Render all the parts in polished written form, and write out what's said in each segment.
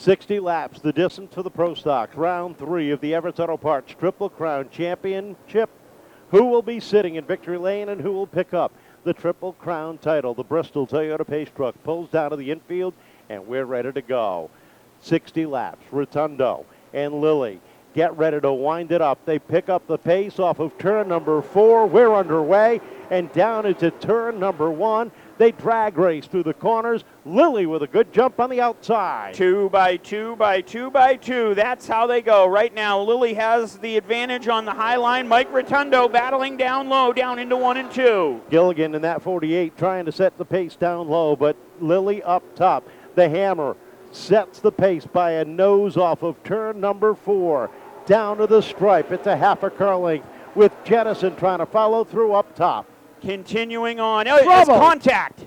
60 laps, the distance for the Pro Stocks. Round 3 of the Everett Auto Parts Triple Crown Championship. Who will be sitting in victory lane and who will pick up the Triple Crown title? The Bristol Toyota Pace Truck pulls down to the infield, and we're ready to go. 60 laps. Rotondo and Lilly get ready to wind it up. They pick up the pace off of turn number 4. We're underway, and down into turn number 1. They drag race through the corners. Lilly with a good jump on the outside. 2 by 2 by 2 by 2. That's how they go. Right now, Lilly has the advantage on the high line. Mike Rotondo battling down low, down into 1 and 2. Gilligan in that 48 trying to set the pace down low, but Lilly up top. The Hammer sets the pace by a nose off of turn number 4. Down to the stripe. It's a half a car length with Jenison trying to follow through up top. Continuing on. Oh, it's contact.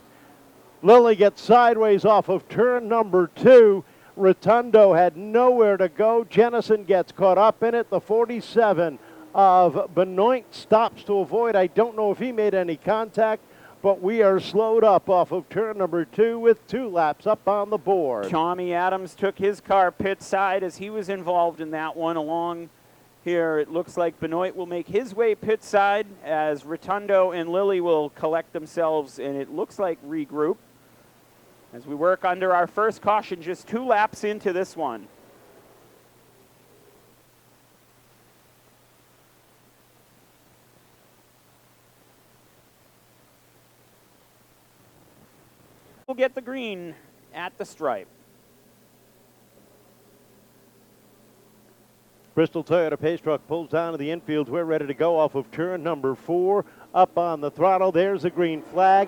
Lilly gets sideways off of turn number 2. Rotondo had nowhere to go. Jenison gets caught up in it. The 47 of Benoit stops to avoid. I don't know if he made any contact, but we are slowed up off of turn number 2 with 2 laps up on the board. Tommy Adams took his car pit side as he was involved in that one. Along here, it looks like Benoit will make his way pit side as Rotondo and Lilly will collect themselves, and it looks like regroup as we work under our first caution, just 2 laps into this one. We'll get the green at the stripe. Bristol Toyota Pace Truck pulls down to the infield. We're ready to go off of turn number 4. Up on the throttle. There's a green flag.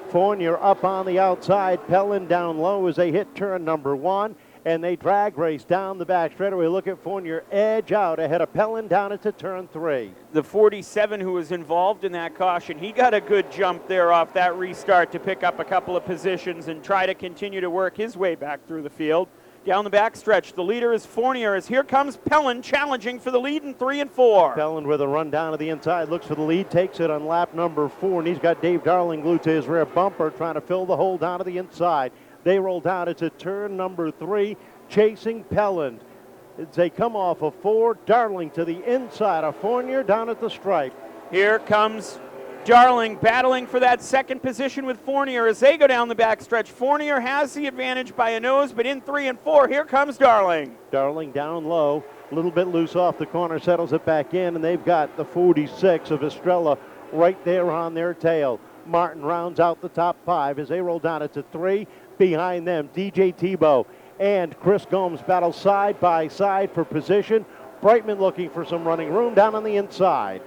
Fournier up on the outside. Pelland down low as they hit turn number 1. And they drag race down the back straightaway. Look at Fournier edge out ahead of Pelland down into turn 3. The 47 who was involved in that caution, he got a good jump there off that restart to pick up a couple of positions and try to continue to work his way back through the field. Down the back stretch, the leader is Fournier as here comes Pelland challenging for the lead in 3 and 4. Pelland with a run down to the inside, looks for the lead, takes it on lap number 4, and he's got Dave Darling glued to his rear bumper trying to fill the hole down to the inside. They roll down into turn number 3, chasing Pelland. As they come off of 4, Darling to the inside of Fournier down at the stripe. Here comes Darling battling for that second position with Fournier as they go down the backstretch. Fournier has the advantage by a nose, but in 3 and 4, here comes Darling. Darling down low, a little bit loose off the corner, settles it back in, and they've got the 46 of Estrella right there on their tail. Martin rounds out the top 5 as they roll down into 3. Behind them, DJ Tebow and Chris Gomes battle side by side for position. Brightman looking for some running room down on the inside.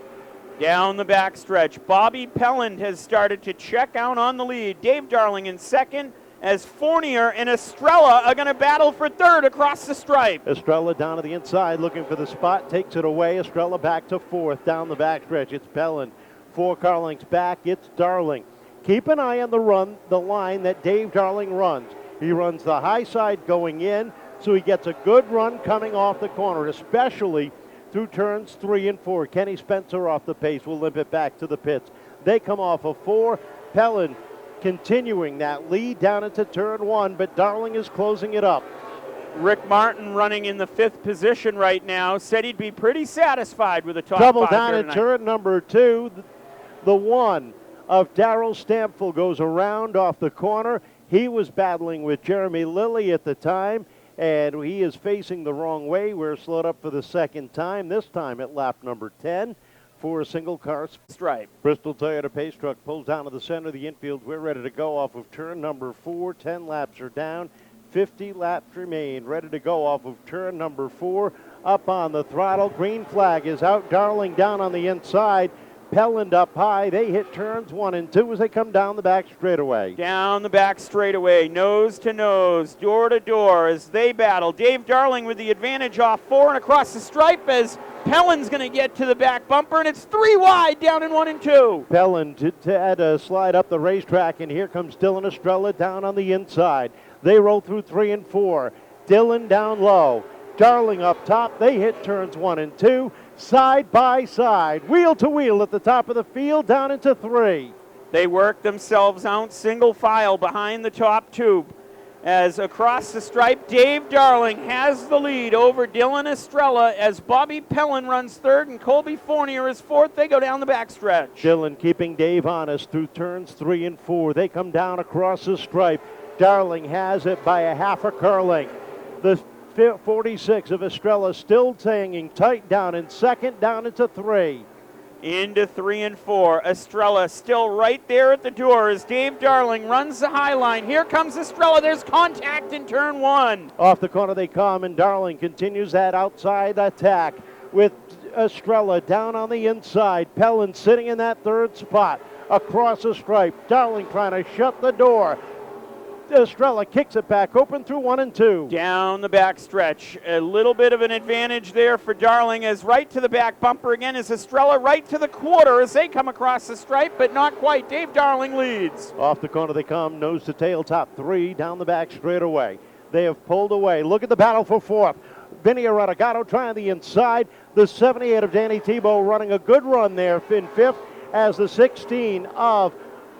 Down the backstretch, Bobby Pelland has started to check out on the lead. Dave Darling in second as Fournier and Estrella are going to battle for third across the stripe. Estrella down to the inside looking for the spot, takes it away. Estrella back to 4th down the backstretch. It's Pelland. 4 car lengths back, it's Darling. Keep an eye on the line that Dave Darling runs. He runs the high side going in, so he gets a good run coming off the corner, especially through turns 3 and 4. Kenny Spencer off the pace will limp it back to the pits. They come off of 4. Pelland continuing that lead down into turn 1, but Darling is closing it up. Rick Martin running in the 5th position right now. Said he'd be pretty satisfied with the top 5 Trouble down in turn number 2. The 1 of Darrell Stampfel goes around off the corner. He was battling with Jeremy Lilly at the time, and he is facing the wrong way. We're slowed up for the second time, this time at lap number 10 for a single car stripe. Bristol Toyota Pace Truck pulls down to the center of the infield. We're ready to go off of turn number 4. 10 laps are down. 50 laps remain. Ready to go off of turn number 4. Up on the throttle. Green flag is out. Darling down on the inside. Pelland up high. They hit turns 1 and 2 as they come down the back straightaway. Down the back straightaway, nose to nose, door to door as they battle. Dave Darling with the advantage off 4 and across the stripe as Pelland's going to get to the back bumper, and it's 3 wide down in 1 and 2. Pelland had to slide up the racetrack, and here comes Dylan Estrella down on the inside. They roll through 3 and 4. Dylan down low. Darling up top. They hit turns 1 and 2. Side by side, wheel to wheel at the top of the field, down into 3. They work themselves out single file behind the top tube. as across the stripe, Dave Darling has the lead over Dylan Estrella as Bobby Pelland runs third and Colbey Fournier is fourth. They go down the backstretch. Dylan keeping Dave honest through turns 3 and 4. They come down across the stripe. Darling has it by a half a car length. The 46 of Estrella still hanging tight down in second, down into 3. Into 3 and 4. Estrella still right there at the door as Dave Darling runs the high line. Here comes Estrella. There's contact in turn 1. Off the corner they come, and Darling continues that outside attack with Estrella down on the inside. Pelland sitting in that third spot across the stripe. Darling trying to shut the door. Estrella kicks it back open through 1 and 2. Down the back stretch. A little bit of an advantage there for Darling as right to the back bumper again is Estrella right to the quarter as they come across the stripe, but not quite. Dave Darling leads. Off the corner they come, nose to tail, top 3, down the back straightaway. They have pulled away. Look at the battle for fourth. Vinnie Arrenegado trying the inside. The 78 of Danny Thibault running a good run there in fifth as the 16 of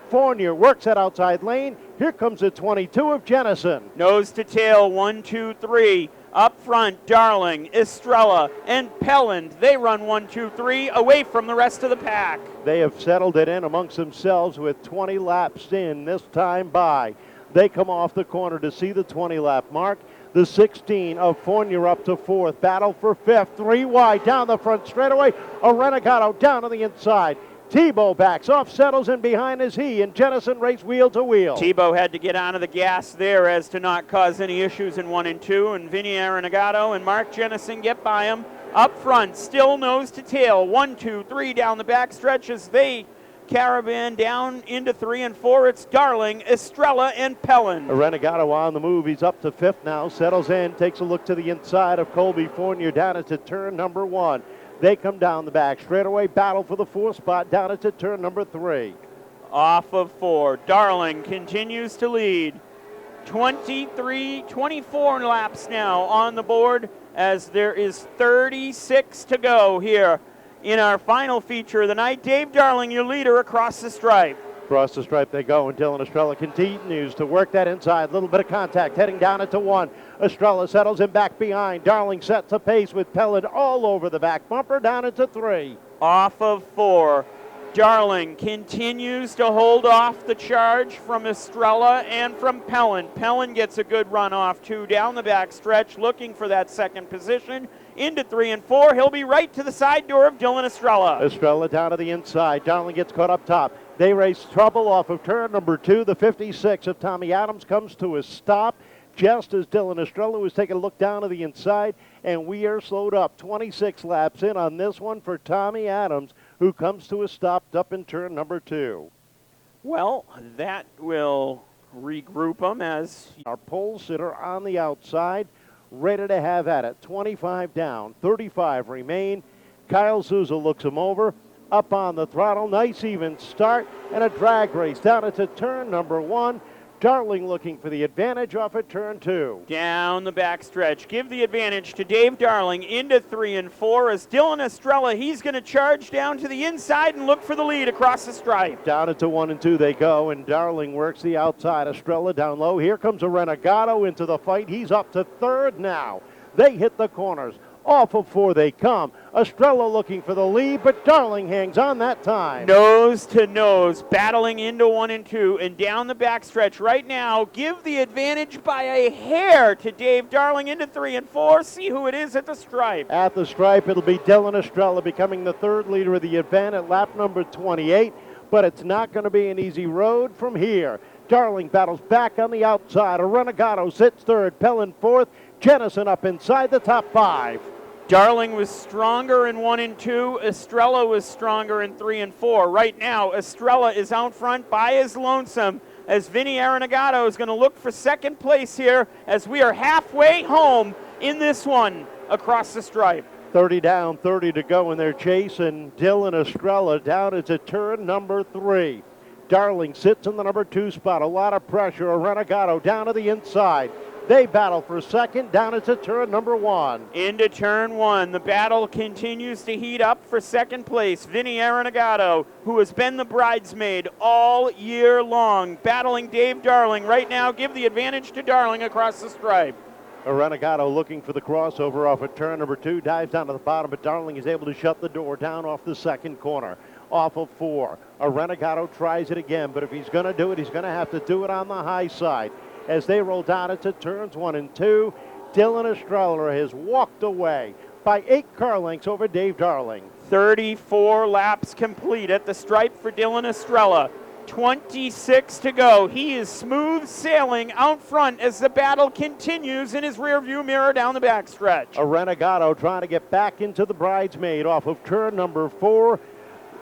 Fournier works that outside lane. Here comes the 22 of Jenison. Nose to tail, 1, 2, 3. Up front, Darling, Estrella, and Pelland. They run 1, 2, 3 away from the rest of the pack. They have settled it in amongst themselves with 20 laps in this time by. They come off the corner to see the 20-lap mark. The 16 of Fournier up to fourth. Battle for fifth. 3 wide down the front straightaway. Arrenegado down on the inside. Thibault backs off, settles in behind as he and Jenison race wheel to wheel. Thibault had to get onto the gas there as to not cause any issues in 1 and 2, and Vinnie Arrenegado and Mark Jenison get by him. Up front, still nose to tail, 1, 2, 3 down the backstretch as they caravan down into 3 and 4. It's Darling, Estrella, and Pelland. Arrenegado on the move. He's up to fifth now, settles in, takes a look to the inside of Colbey Fournier down into turn number 1. They come down the back straightaway, battle for the 4th spot down into turn number 3. Off of 4. Darling continues to lead. 24 laps now on the board as there is 36 to go here in our final feature of the night. Dave Darling, your leader across the stripe. Across the stripe they go, and Dylan Estrella continues to work that inside. Little bit of contact, heading down into 1. Estrella settles him back behind. Darling sets a pace with Pelland all over the back bumper, down into 3. Off of 4. Darling continues to hold off the charge from Estrella and from Pelland. Pelland gets a good run off, too, down the back stretch, looking for that second position. Into 3 and 4. He'll be right to the side door of Dylan Estrella. Estrella down to the inside. Darling gets caught up top. They race trouble off of turn number 2. The 56 of Tommy Adams comes to a stop just as Dylan Estrella was taking a look down to the inside, and we are slowed up. 26 laps in on this one for Tommy Adams, who comes to a stop up in turn number 2. Well, that will regroup them as our pole sitter on the outside, ready to have at it. 25 down, 35 remain. Kyle Souza looks him over. Up on the throttle, nice even start, and a drag race down into turn number 1. Darling looking for the advantage off at turn 2. Down the backstretch. Give the advantage to Dave Darling into 3 and 4 as Dylan Estrella, he's going to charge down to the inside and look for the lead across the stripe. Down into 1 and 2 they go, and Darling works the outside. Estrella down low. Here comes Arrenegado into the fight. He's up to third now. They hit the corners. Off of 4 they come. Estrella looking for the lead, but Darling hangs on that time. Nose to nose, battling into 1 and 2, and down the backstretch right now. Give the advantage by a hair to Dave Darling into 3 and 4. See who it is at the stripe. At the stripe, it'll be Dylan Estrella becoming the third leader of the event at lap number 28, but it's not going to be an easy road from here. Darling battles back on the outside. Arrenegado sits third, Pelland fourth. Jenison up inside the top 5. Darling was stronger in 1 and 2. Estrella was stronger in 3 and 4. Right now, Estrella is out front by his lonesome as Vinnie Arrenegado is going to look for second place here as we are halfway home in this one across the stripe. 30 down, 30 to go in their chase, and Dylan Estrella down into turn number 3. Darling sits in the number 2 spot. A lot of pressure. Arrenegado down to the inside. They battle for second down into turn number 1. Into turn 1. The battle continues to heat up for second place. Vinnie Arrenegado, who has been the bridesmaid all year long, battling Dave Darling. Right now, give the advantage to Darling across the stripe. Arrenegado looking for the crossover off of turn number 2, dives down to the bottom, but Darling is able to shut the door down off the second corner. Off of 4. Arrenegado tries it again, but if he's going to do it, he's going to have to do it on the high side. As they roll down into turns 1 and 2, Dylan Estrella has walked away by 8 car lengths over Dave Darling. 34 laps complete at the stripe for Dylan Estrella. 26 to go. He is smooth sailing out front as the battle continues in his rearview mirror down the backstretch. Arrenegado trying to get back into the bridesmaid off of turn number 4.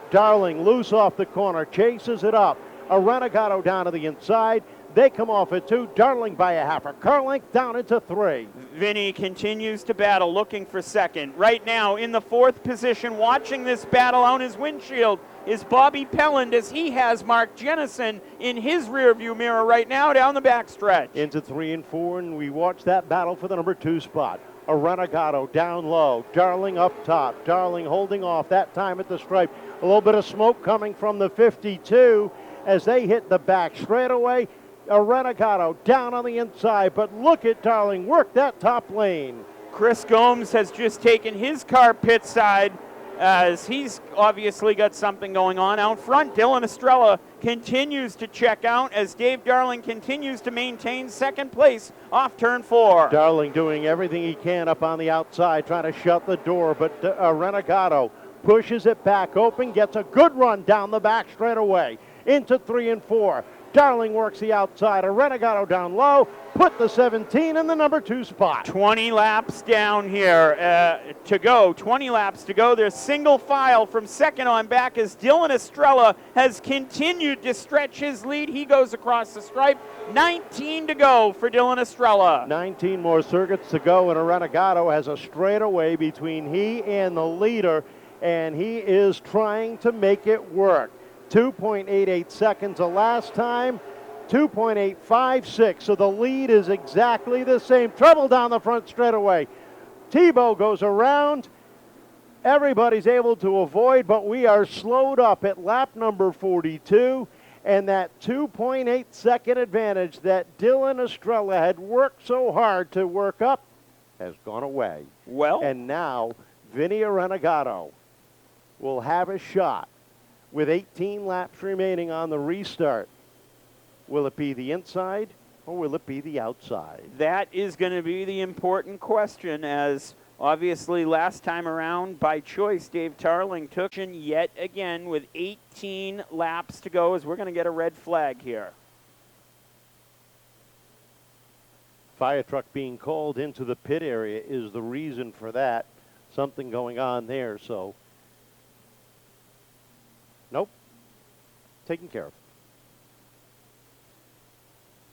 Darling loose off the corner, chases it up. Arrenegado down to the inside. They come off at 2. Darling by a half a car length down into 3. Vinnie continues to battle, looking for second. Right now in the 4th position, watching this battle on his windshield, is Bobby Pelland, as he has Mark Jenison in his rearview mirror right now down the backstretch. Into 3 and 4, and we watch that battle for the number 2 spot. Arrenegado down low, Darling up top. Darling holding off that time at the stripe. A little bit of smoke coming from the 52 as they hit the back straightaway. Arrenegado down on the inside, but look at Darling work that top lane. Chris Gomes has just taken his car pit side as he's obviously got something going on out front. Dylan Estrella continues to check out as Dave Darling continues to maintain second place off turn 4. Darling doing everything he can up on the outside, trying to shut the door, but Arrenegado pushes it back open, gets a good run down the back straightaway into 3 and 4. Darling works the outside. Arrenegado down low. Put the 17 in the number 2 spot. 20 laps down here to go. 20 laps to go. There's single file from second on back as Dylan Estrella has continued to stretch his lead. He goes across the stripe. 19 to go for Dylan Estrella. 19 more circuits to go, and Arrenegado has a straightaway between he and the leader, and he is trying to make it work. 2.88 seconds the last time, 2.856, so the lead is exactly the same. Trouble down the front straightaway. Tebow goes around. Everybody's able to avoid, but we are slowed up at lap number 42, and that 2.8 second advantage that Dylan Estrella had worked so hard to work up has gone away. Well, and now Vinnie Arrenegado will have a shot with 18 laps remaining on the restart. Will it be the inside or will it be the outside? that is going to be the important question, as obviously last time around by choice Dave Darling took yet again with 18 laps to go, as we're going to get a red flag here. Fire truck being called into the pit area is the reason for that. Something going on there, so nope, taken care of.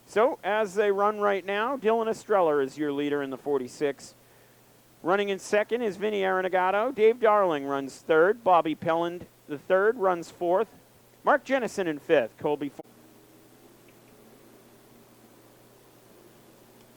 So as they run right now, Dylan Estrella is your leader in the 46. Running in second is Vinnie Arrenegado. Dave Darling runs third. Bobby Pelland III runs fourth. Mark Jenison in fifth. Colbey Fournier.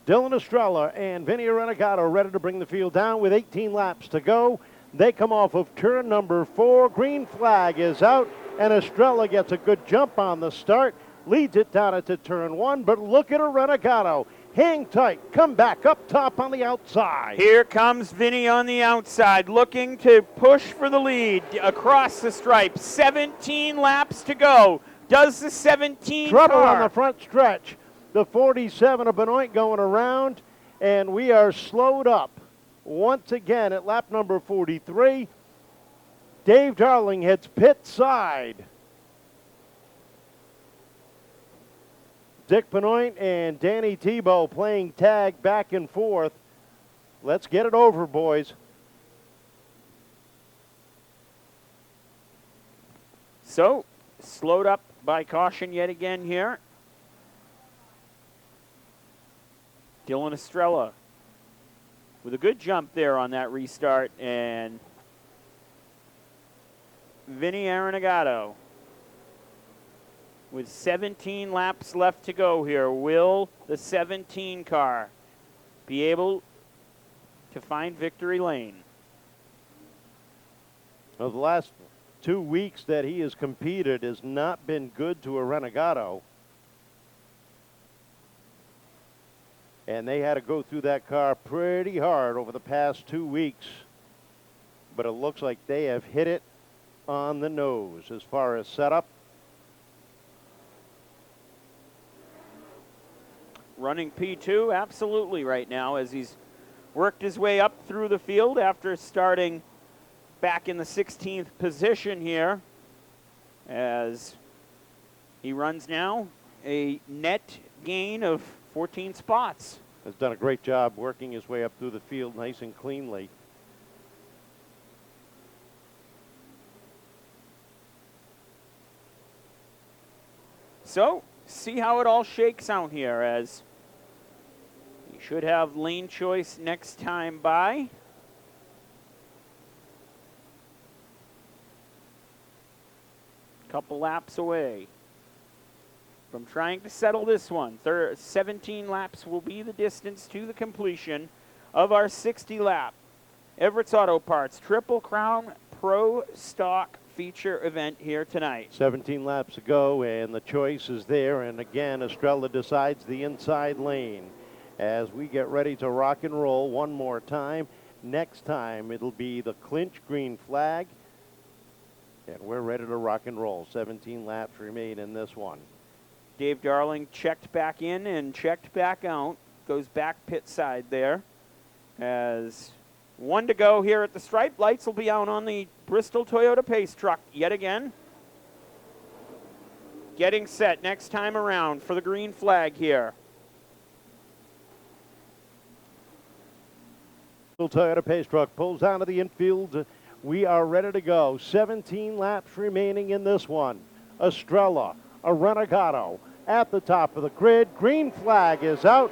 Dylan Estrella and Vinnie Arrenegado ready to bring the field down with 18 laps to go. They come off of turn number 4. Green flag is out, and Estrella gets a good jump on the start. Leads it down into turn 1, but look at Arrenegado. Hang tight, come back up top on the outside. Here comes Vinnie on the outside, looking to push for the lead across the stripe. 17 laps to go. Does the 17 Trouble car on the front stretch. The 47 of Benoit going around, and we are slowed up once again at lap number 43. Dave Darling heads pit side. Dick Benoit and Danny Tebow playing tag back and forth. Let's get it over, boys. So, slowed up by caution yet again here. Dylan Estrella with a good jump there on that restart, and Vinnie Arrenegado with 17 laps left to go here. Will the 17 car be able to find victory lane. Well, the last 2 weeks that he has competed has not been good to Arrenegado. And they had to go through that car pretty hard over the past 2 weeks. But it looks like they have hit it on the nose as far as setup. Running P2 absolutely right now as he's worked his way up through the field after starting back in the 16th position here, as he runs now a net gain of 14 spots. Has done a great job working his way up through the field nice and cleanly. So, see how it all shakes out here, as he should have lane choice next time by. Couple laps away from trying to settle this one. 17 laps will be the distance to the completion of our 60 lap Everett's Auto Parts Triple Crown Pro Stock feature event here tonight. 17 laps to go, and the choice is there. And again, Estrella decides the inside lane as we get ready to rock and roll one more time. Next time, it'll be the clinch green flag, and we're ready to rock and roll. 17 laps remain in this one. Dave Darling checked back in and checked back out. Goes back pit side there. As one to go here at the stripe. Lights will be out on the Bristol Toyota Pace truck yet again. Getting set next time around for the green flag here. Toyota Pace truck pulls down to the infield. We are ready to go. 17 laps remaining in this one. Estrella, Arrenegado at the top of the grid. Green flag is out.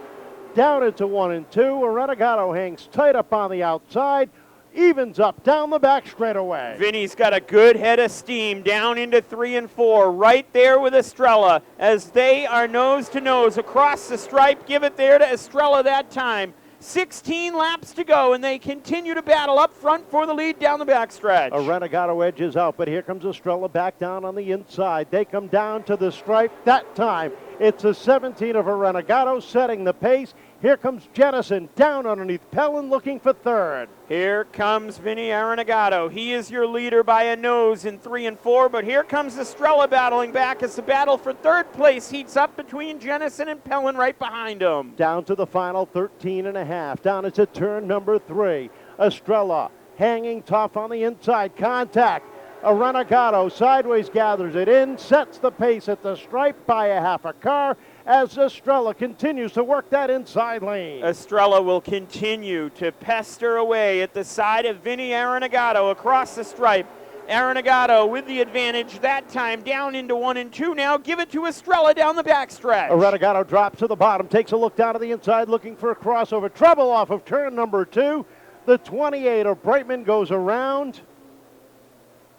Down into 1 and 2. Arrenegado hangs tight up on the outside. Evens up down the back straightaway. Vinny's got a good head of steam down into 3 and 4. Right there with Estrella as they are nose to nose across the stripe. Give it there to Estrella that time. 16 laps to go, and they continue to battle up front for the lead down the backstretch. Arrenegado edges out, but here comes Estrella back down on the inside. They come down to the stripe. That time, it's the 17 of Arrenegado setting the pace. Here comes Jenison down underneath Pelland looking for third. Here comes Vinnie Arrenegado. He is your leader by a nose in 3 and 4, but here comes Estrella battling back as the battle for third place heats up between Jenison and Pelland right behind him. Down to the final 13 and a half. Down into turn number 3. Estrella hanging tough on the inside. Contact. Arrenegado sideways gathers it in, sets the pace at the stripe by a half a car as Estrella continues to work that inside lane. Estrella will continue to pester away at the side of Vinnie Arrenegado across the stripe. Arrenegado with the advantage that time down into 1 and 2 now. Give it to Estrella down the backstretch. Arrenegado drops to the bottom, takes a look down to the inside looking for a crossover. Trouble off of turn number 2. The 28 of Brightman goes around.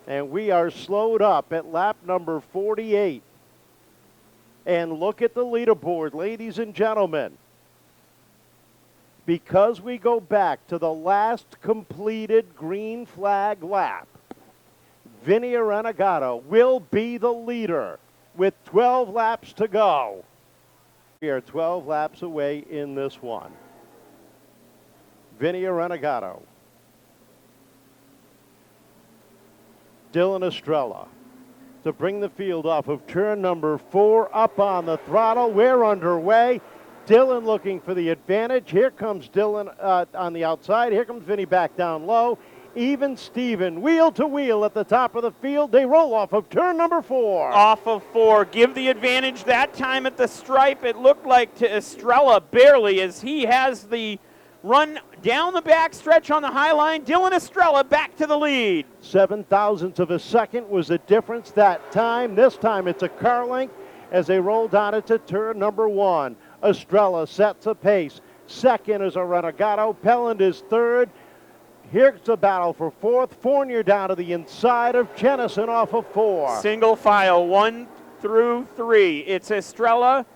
And we are slowed up at lap number 48. And look at the leaderboard, ladies and gentlemen. Because we go back to the last completed green flag lap, Vinnie Arrenegado will be the leader with 12 laps to go. We are 12 laps away in this one. Vinnie Arrenegado. Dylan Estrella to bring the field off of turn number 4 up on the throttle. We're underway. Dylan looking for the advantage. Here comes Dylan on the outside. Here comes Vinnie back down low. Even Steven, wheel to wheel at the top of the field. They roll off of turn number 4. Off of 4. Give the advantage that time at the stripe. It looked like to Estrella barely as he has the run down the backstretch on the high line. Dylan Estrella back to the lead. 7,000ths of a second was the difference that time. This time it's a car length as they roll down into turn number 1. Estrella sets a pace. Second is Arrenegado. Pelland is third. Here's the battle for fourth. Fournier down to the inside of Jenison off of 4. Single file 1 through 3. It's Estrella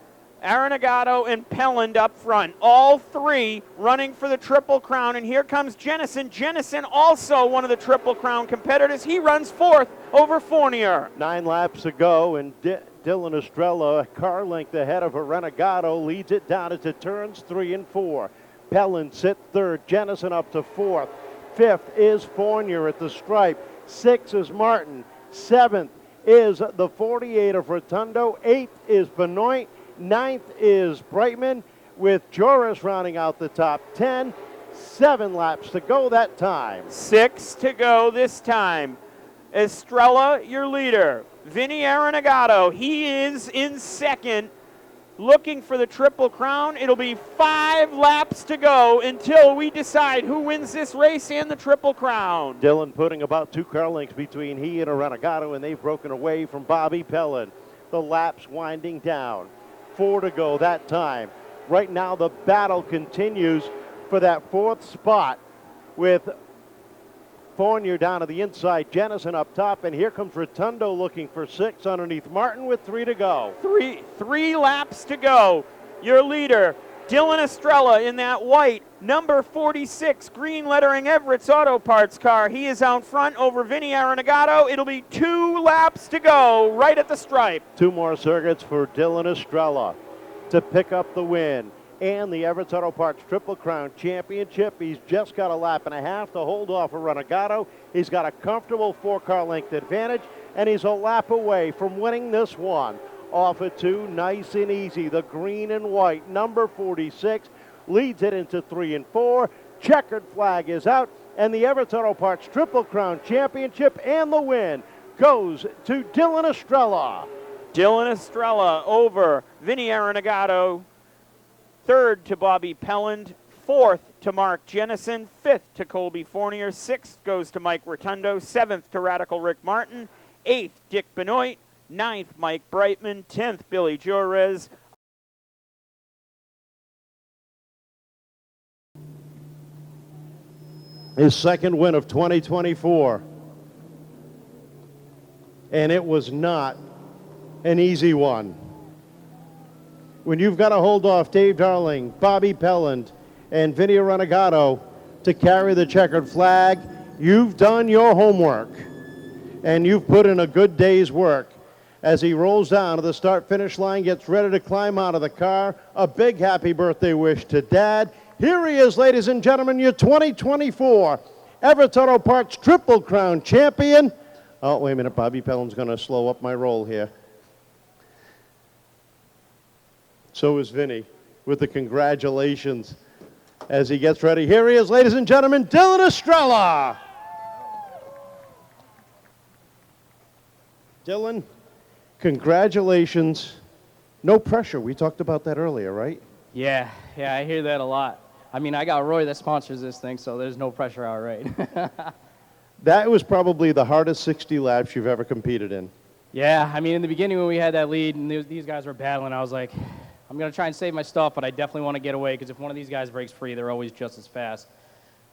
Arrenegado and Pelland up front. All three running for the Triple Crown. And here comes Jenison. Jenison also one of the Triple Crown competitors. He runs fourth over Fournier. 9 laps to go, and Dylan Estrella, a car length ahead of Arrenegado, leads it down into turns 3 and 4. Pelland sits third. Jenison up to fourth. Fifth is Fournier at the stripe. 6th is Martin. 7th is the 48 of Rotondo. 8th is Benoit. 9th is Brightman, with Joerres rounding out the top 10. 7 laps to go that time. 6 to go this time. Estrella, your leader. Vinnie Arrenegado, he is in second, looking for the Triple Crown. It'll be 5 laps to go until we decide who wins this race and the Triple Crown. Dylan putting about 2 car lengths between he and Arrenegado, and they've broken away from Bobby Pelland. The laps winding down. 4 to go that time. Right now the battle continues for that 4th spot, with Fournier down to the inside, Jenison up top, and here comes Rotondo looking for 6 underneath Martin with 3 to go. Three laps to go. Your leader, Dylan Estrella, in that white number 46 green lettering Everett's Auto Parts car. He is out front over Vinnie Arrenegado. It'll be 2 laps to go right at the stripe. 2 more circuits for Dylan Estrella to pick up the win and the Everett's Auto Parts Triple Crown Championship. He's just got a lap and a half to hold off Arrenegado. He's got a comfortable 4-car length advantage, and he's a lap away from winning this one. Off of 2, nice and easy. The green and white number 46 leads it into 3 and 4. Checkered flag is out, and the Everett's Auto Parts Triple Crown Championship and the win goes to Dylan Estrella. Dylan Estrella over Vinnie Arrenegado. 3rd to Bobby Pelland. 4th to Mark Jenison. 5th to Colbey Fournier. 6th goes to Mike Rotondo. 7th to Radical Rick Martin. 8th, Dick Benoit. 9th, Mike Brightman. 10th, Billy Joerres. His second win of 2024. And it was not an easy one. When you've got to hold off Dave Darling, Bobby Pelland, and Vinnie Arrenegado to carry the checkered flag, you've done your homework. And you've put in a good day's work. As he rolls down to the start-finish line, gets ready to climb out of the car, a big happy birthday wish to Dad. Here he is, ladies and gentlemen, your 2024 Everett's Auto Parts Triple Crown Champion. Oh, wait a minute, Bobby Pelland's going to slow up my roll here. So is Vinnie with the congratulations as he gets ready. Here he is, ladies and gentlemen, Dylan Estrella. Dylan, congratulations. No pressure. We talked about that earlier, right? Yeah, I hear that a lot. I mean, I got Roy that sponsors this thing, so there's no pressure out, right? That was probably the hardest 60 laps you've ever competed in. Yeah, I mean, in the beginning when we had that lead and these guys were battling, I was like, I'm going to try and save my stuff, but I definitely want to get away because if one of these guys breaks free, they're always just as fast.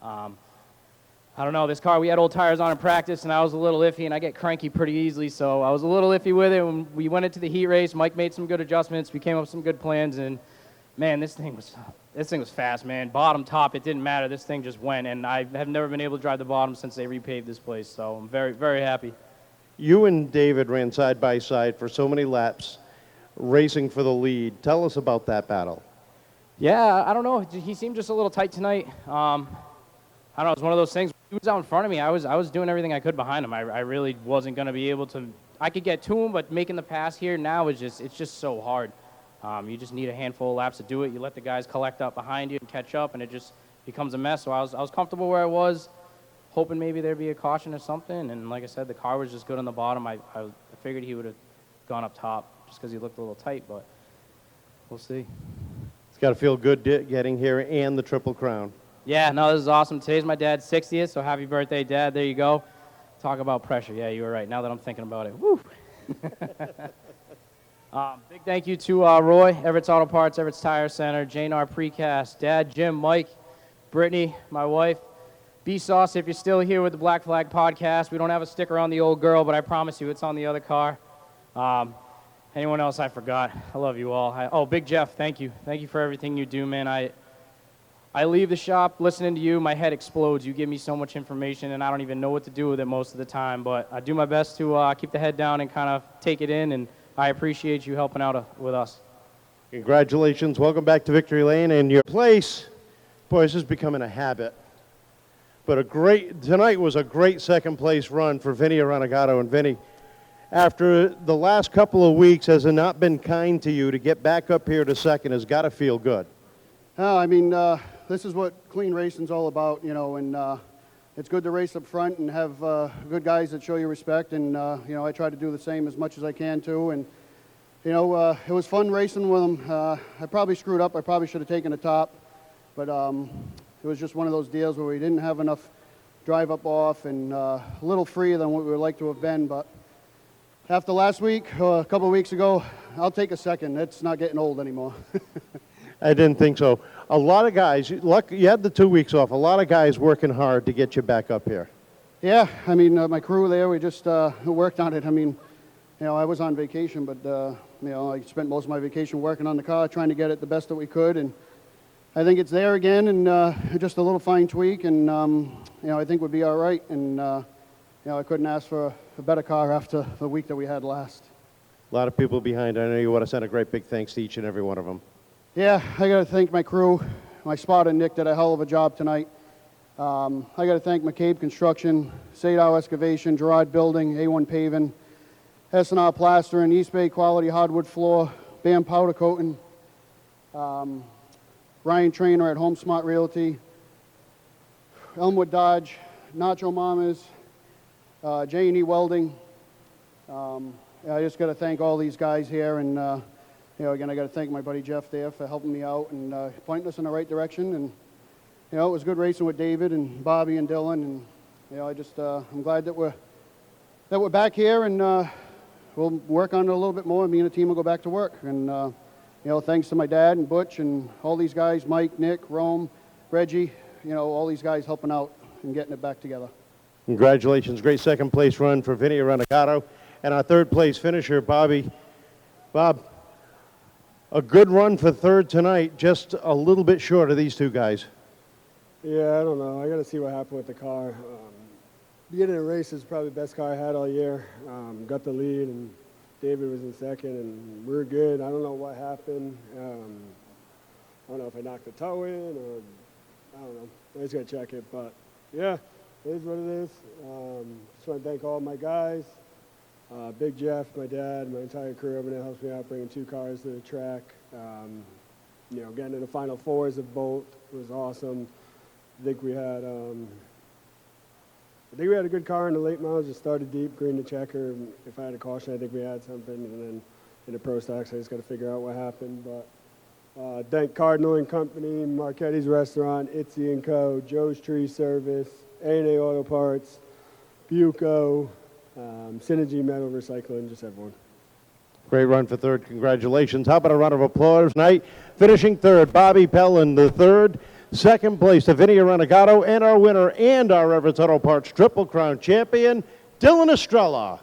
I don't know, this car, we had old tires on in practice, and I was a little iffy, and I get cranky pretty easily, so I was a little iffy with it. When we went into the heat race, Mike made some good adjustments. We came up with some good plans, and, man, this thing was fast, man. Bottom, top, it didn't matter. This thing just went, and I have never been able to drive the bottom since they repaved this place, so I'm very, very happy. You and David ran side by side for so many laps, racing for the lead. Tell us about that battle. Yeah, I don't know. He seemed just a little tight tonight. I don't know. It was one of those things. He was out in front of me. I was doing everything I could behind him. I really wasn't going to be able to. I could get to him, but making the pass here now it's just so hard. You just need a handful of laps to do it. You let the guys collect up behind you and catch up, and it just becomes a mess. So I was comfortable where I was, hoping maybe there'd be a caution or something. And like I said, the car was just good on the bottom. I figured he would have gone up top just because he looked a little tight, but we'll see. It's got to feel good getting here and the Triple Crown. Yeah, no, this is awesome. Today's my dad's 60th, so happy birthday, Dad. There you go. Talk about pressure. Yeah, you were right. Now that I'm thinking about it. Woo! Big thank you to Roy, Everett's Auto Parts, Everett's Tire Center, JNR Precast, Dad, Jim, Mike, Brittany, my wife, B-Sauce, if you're still here with the Black Flag Podcast. We don't have a sticker on the old girl, but I promise you it's on the other car. anyone else I forgot, I love you all. Oh, Big Jeff, thank you. Thank you for everything you do, man. I leave the shop listening to you, my head explodes. You give me so much information, and I don't even know what to do with it most of the time. But I do my best to keep the head down and kind of take it in, and I appreciate you helping out with us. Congratulations. Welcome back to Victory Lane. And your place, boy, this is becoming a habit. But tonight was a great second place run for Vinnie Arrenegado. And Vinnie, after the last couple of weeks, has it not been kind to you to get back up here to second? Has got to feel good. I mean, this is what clean racing's all about, you know, and it's good to race up front and have good guys that show you respect, and, you know, I try to do the same as much as I can, too, and, you know, it was fun racing with them. I probably screwed up. I probably should have taken the top, but it was just one of those deals where we didn't have enough drive up off and a little freer than what we would like to have been, but after last week, a couple of weeks ago, I'll take a second. It's not getting old anymore. I didn't think so. A lot of guys, you had the 2 weeks off, a lot of guys working hard to get you back up here. Yeah, I mean, my crew there, we just worked on it. I mean, you know, I was on vacation, but, you know, I spent most of my vacation working on the car, trying to get it the best that we could, and I think it's there again, and just a little fine tweak, and, you know, I think we'll be all right, and, you know, I couldn't ask for a better car after the week that we had last. A lot of people behind. I know you want to send a great big thanks to each and every one of them. Yeah, I got to thank my crew. My spotter, Nick, did a hell of a job tonight. I got to thank McCabe Construction, Sadow Excavation, Gerard Building, A1 Paving, S&R Plastering, East Bay Quality Hardwood Floor, BAM Powder Coating, Ryan Trainer at Home Smart Realty, Elmwood Dodge, Nacho Mamas, J&E Welding. I just got to thank all these guys here, and you know, again, I got to thank my buddy Jeff there for helping me out and pointing us in the right direction. And you know, it was good racing with David and Bobby and Dylan, and you know, I'm glad that we're back here, and we'll work on it a little bit more. Me and the team will go back to work. And you know, thanks to my dad and Butch and all these guys, Mike, Nick, Rome, Reggie, you know, all these guys helping out and getting it back together. Congratulations. Great second place run for Vinnie Arrenegado. And our third place finisher, Bobby. Bob, a good run for third tonight, just a little bit short of these two guys. Yeah, I don't know. I got to see what happened with the car. Beginning of the race is probably the best car I had all year. Got the lead, and David was in second, and we were good. I don't know what happened. I don't know if I knocked the toe in, or I don't know. I just got to check it. But, yeah, it is what it is. Just want to thank all my guys. Big Jeff, my dad, my entire crew over there helps me out bringing two cars to the track. You know, getting to the final fours of both was awesome. I think we had a good car in the late models. Just started deep, green to checker. If I had a caution, I think we had something. And then in the pro stocks, I just got to figure out what happened. But thank Cardinal and Company, Marchetti's Restaurant, Itzy & Co., Joe's Tree Service, A&A Auto Parts, Buco, Synergy Metal Recycling, just everyone. Great run for third. Congratulations. How about a round of applause tonight? Finishing third, Bobby Pelland III. Second place to Vinnie Arrenegado, and our winner and our Everett Auto Parts Triple Crown champion, Dylan Estrella.